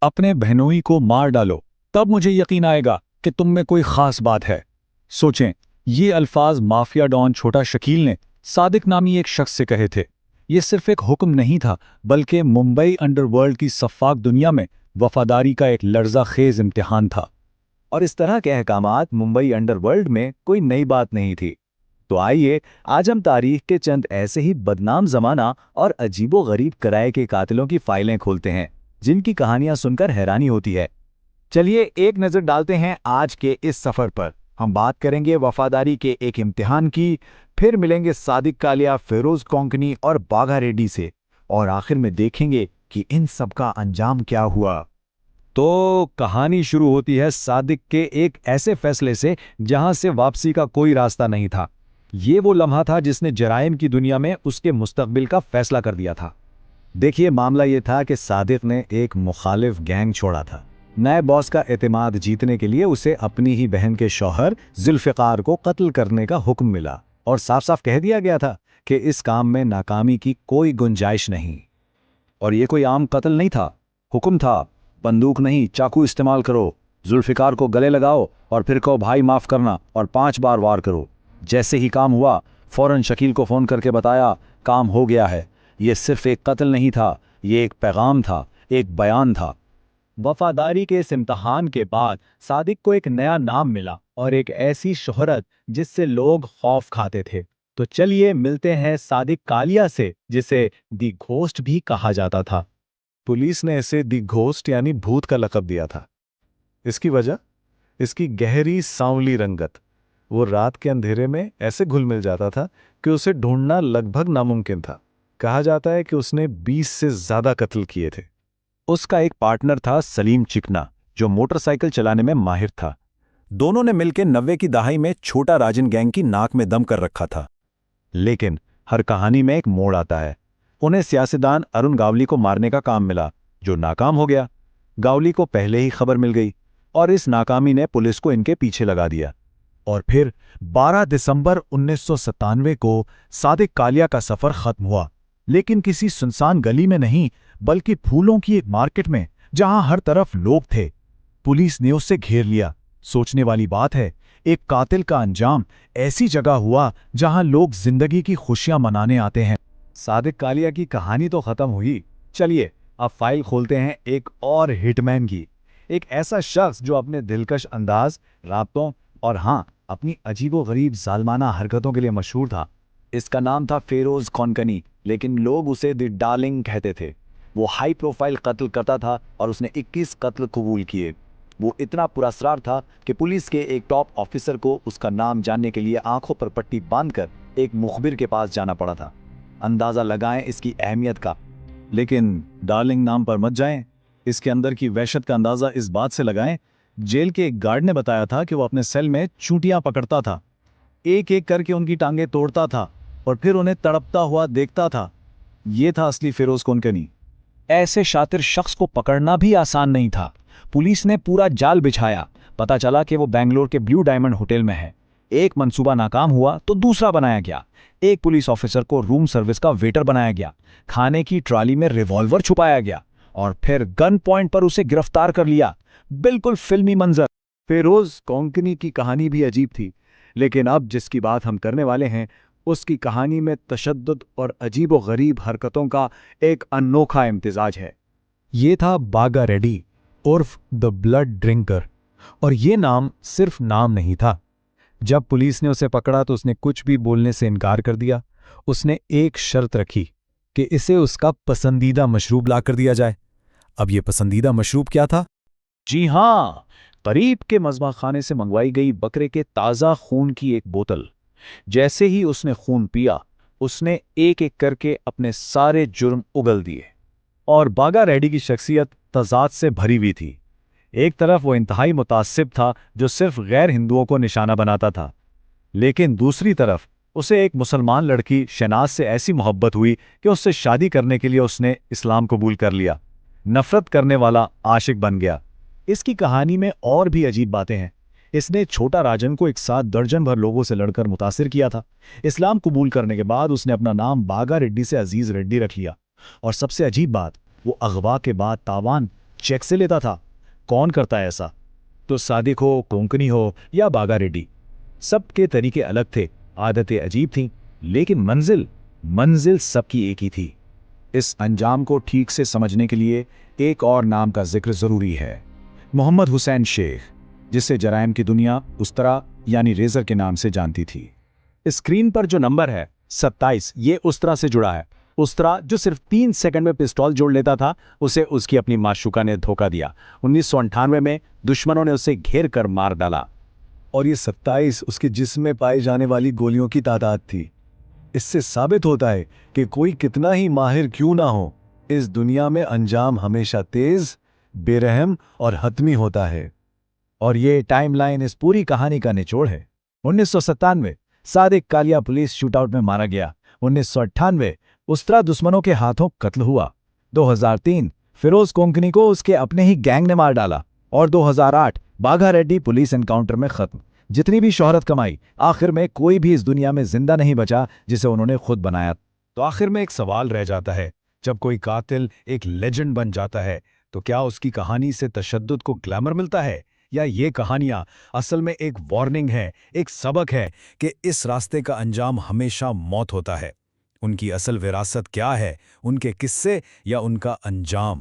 अपने बहनोई को मार डालो, तब मुझे यकीन आएगा कि तुम में कोई खास बात है। सोचें, ये अल्फाज माफिया डॉन छोटा शकील ने सादिक नामी एक शख्स से कहे थे। ये सिर्फ एक हुक्म नहीं था, बल्कि मुंबई अंडरवर्ल्ड की सफ़ाक दुनिया में वफादारी का एक लर्जा खेज इम्तिहान था। और इस तरह के अहकामात मुंबई अंडरवर्ल्ड में कोई नई बात नहीं थी। तो आइए आज हम तारीख के चंद ऐसे ही बदनाम जमाना और अजीबो-गरीब किराए के कातिलों की फाइलें खोलते हैं, जिनकी कहानियां सुनकर हैरानी होती है। चलिए एक नज़र डालते हैं आज के इस सफ़र पर। हम बात करेंगे वफादारी के एक इम्तिहान की, फिर मिलेंगे सादिक कालिया, फिरोज कोंकणी और बाघा रेड्डी से, और आखिर में देखेंगे कि इन सब का अंजाम क्या हुआ। तो कहानी शुरू होती है सादिक के एक ऐसे फैसले से जहां से वापसी का कोई रास्ता नहीं था। ये वो लम्हा था जिसने जराइम की दुनिया में उसके मुस्तकबिल का फैसला कर दिया था। देखिए, मामला ये था कि सादिक ने एक मुखालिफ गैंग छोड़ा था। नए बॉस का एतमाद जीतने के लिए उसे अपनी ही बहन के शौहर जुल्फ़िकार को कत्ल करने का हुक्म मिला, और साफ साफ कह दिया गया था कि इस काम में नाकामी की कोई गुंजाइश नहीं। और ये कोई आम कत्ल नहीं था, हुक्म था, बंदूक नहीं चाकू इस्तेमाल करो, जुल्फ़िकार को गले लगाओ और फिर कहो भाई माफ करना, और 5 बार वार करो। जैसे ही काम हुआ, फौरन शकील को फ़ोन करके बताया काम हो गया है। ये सिर्फ एक कत्ल नहीं था, ये एक पैगाम था, एक बयान था। वफादारी के इस इम्तहान के बाद सादिक को एक नया नाम मिला और एक ऐसी शोहरत जिससे लोग खौफ खाते थे। तो चलिए मिलते हैं सादिक कालिया से, जिसे दी घोस्ट भी कहा जाता था। पुलिस ने इसे दी घोस्ट यानी भूत का लक़ब दिया था। इसकी वजह, इसकी गहरी सांवली रंगत। वो रात के अंधेरे में ऐसे घुल मिल जाता था कि उसे ढूंढना लगभग नामुमकिन था। कहा जाता है कि उसने 20 से ज्यादा कत्ल किए थे। उसका एक पार्टनर था सलीम चिकना, जो मोटरसाइकिल चलाने में माहिर था। दोनों ने मिलकर 90 की दहाई में छोटा राजन गैंग की नाक में दम कर रखा था। लेकिन हर कहानी में एक मोड़ आता है। उन्हें सियासतदान अरुण गावली को मारने का काम मिला, जो नाकाम हो गया। गावली को पहले ही खबर मिल गई और इस नाकामी ने पुलिस को इनके पीछे लगा दिया। और फिर 12 दिसंबर 1997 को सादिक कालिया का सफर खत्म हुआ, लेकिन किसी सुनसान गली में नहीं, बल्कि फूलों की एक मार्केट में, जहां हर तरफ लोग थे। पुलिस ने उसे घेर लिया। सोचने वाली बात है, एक कातिल का अंजाम ऐसी जगह हुआ जहां लोग जिंदगी की खुशियां मनाने आते हैं। सादिक कालिया की कहानी तो खत्म हुई। चलिए अब फाइल खोलते हैं एक और हिटमैन की। एक ऐसा शख्स जो अपने दिलकश अंदाज, राब्तों और हाँ, अपनी अजीबो-गरीब जालमाना हरकतों के लिए मशहूर था। इसका नाम था फिरोज कोंकणी, लेकिन लोग उसे द डार्लिंग कहते थे। वो हाई प्रोफाइल कत्ल करता था और उसने 21 कत्ल कबूल किए। वो इतना पुरअसरार था कि पुलिस के एक टॉप ऑफिसर को उसका नाम जानने के लिए आंखों पर पट्टी बांधकर एक मुखबिर के पास जाना पड़ा था। अंदाजा लगाएं इसकी अहमियत का। लेकिन डार्लिंग नाम पर मत जाएं। इसके अंदर की वहशत का अंदाजा इस बात से लगाएं, जेल के एक गार्ड ने बताया था कि वो अपने सेल में चूंटियां पकड़ता था, एक एक करके उनकी टांगें तोड़ता था और फिर उन्हें तड़पता हुआ देखता था। ये था असली फिरोज कोंकणी। ऐसे शातिर शख्स को पकड़ना भी आसान नहीं था। पुलिस ने पूरा जाल बिछाया। पता चला कि वो बेंगलोर के ब्लू डायमंड होटल में है। एक मंसूबा नाकाम हुआ तो दूसरा बनाया गया। एक पुलिस ऑफिसर को रूम सर्विस का वेटर बनाया गया, खाने की ट्रॉली में रिवॉल्वर छुपाया गया और फिर गन पॉइंट पर उसे गिरफ्तार कर लिया। बिल्कुल फिल्मी मंजर। फिरोज कोंकणी की कहानी भी अजीब थी, लेकिन अब जिसकी बात हम करने वाले हैं, उसकी कहानी में तशद्दुद और अजीबो-गरीब हरकतों का एक अनोखा इम्तिजाज है। ये था बागा रेड्डी उर्फ द ब्लड ड्रिंकर। और ये नाम सिर्फ नाम नहीं था। जब पुलिस ने उसे पकड़ा तो उसने कुछ भी बोलने से इनकार कर दिया। उसने एक शर्त रखी कि इसे उसका पसंदीदा मशरूब ला कर दिया जाए। अब ये पसंदीदा मशरूब क्या था? जी हाँ, करीब के मज़बा खाने से मंगवाई गई बकरे के ताज़ा खून की एक बोतल। जैसे ही उसने खून पिया, उसने एक एक करके अपने सारे जुर्म उगल दिए। और बागा रेड्डी की शख्सियत तज़ाद से भरी हुई थी। एक तरफ वो इंतहाई मुतासिब था जो सिर्फ गैर हिंदुओं को निशाना बनाता था, लेकिन दूसरी तरफ उसे एक मुसलमान लड़की शहनाज से ऐसी मोहब्बत हुई कि उससे शादी करने के लिए उसने इस्लाम कबूल कर लिया। नफरत करने वाला आशिक बन गया। इसकी कहानी में और भी अजीब बातें हैं। इसने छोटा राजन को एक साथ दर्जन भर लोगों से लड़कर मुतासिर किया था। इस्लाम कबूल करने के बाद उसने अपना नाम बागा रेड्डी से अजीज रेड्डी रख लिया। और सबसे अजीब बात, वो अगवा के बाद तावान चेक से लेता था। कौन करता है ऐसा? तो सादिक हो, कोंकणी हो या बागा रेड्डी, सबके तरीके अलग थे, आदतें अजीब थीं, लेकिन मंजिल मंजिल सबकी एक ही थी। इस अंजाम को ठीक से समझने के लिए एक और नाम का जिक्र जरूरी है, मोहम्मद हुसैन शेख, जिसे जराइम की दुनिया उस्तरा यानी रेजर के नाम से जानती थी। स्क्रीन पर जो नंबर है 27, ये उस्तरा से जुड़ा है। उस्तरा जो सिर्फ 3 सेकंड में पिस्तौल जोड़ लेता था, उसे उसकी अपनी माशूका ने धोखा दिया। 1998 में दुश्मनों ने उसे घेर कर मार डाला। और ये 27 उसके जिस्म में पाई जाने वाली गोलियों की तादाद थी। इससे साबित होता है कि कोई कितना ही माहिर क्यों ना हो, इस दुनिया में अंजाम हमेशा तेज, बेरहम और हतमी होता है। और ये टाइमलाइन इस पूरी कहानी का निचोड़ है। 1997 सादिक कालिया पुलिस शूटआउट में मारा गया। 1998 उस्तरा दुश्मनों के हाथों कत्ल हुआ। 2003 फिरोज कोंकणी को उसके अपने ही गैंग ने मार डाला। और 2008 बाघा रेड्डी पुलिस एनकाउंटर में खत्म। जितनी भी शोहरत कमाई, आखिर में कोई भी इस दुनिया में जिंदा नहीं बचा जिसे उन्होंने खुद बनाया। तो आखिर में एक सवाल रह जाता है, जब कोई कातिल एक लेजेंड बन जाता है, तो क्या उसकी कहानी से तशद्दुद को ग्लैमर मिलता है, या ये कहानियां असल में एक वार्निंग है, एक सबक है कि इस रास्ते का अंजाम हमेशा मौत होता है? उनकी असल विरासत क्या है, उनके किस्से या उनका अंजाम?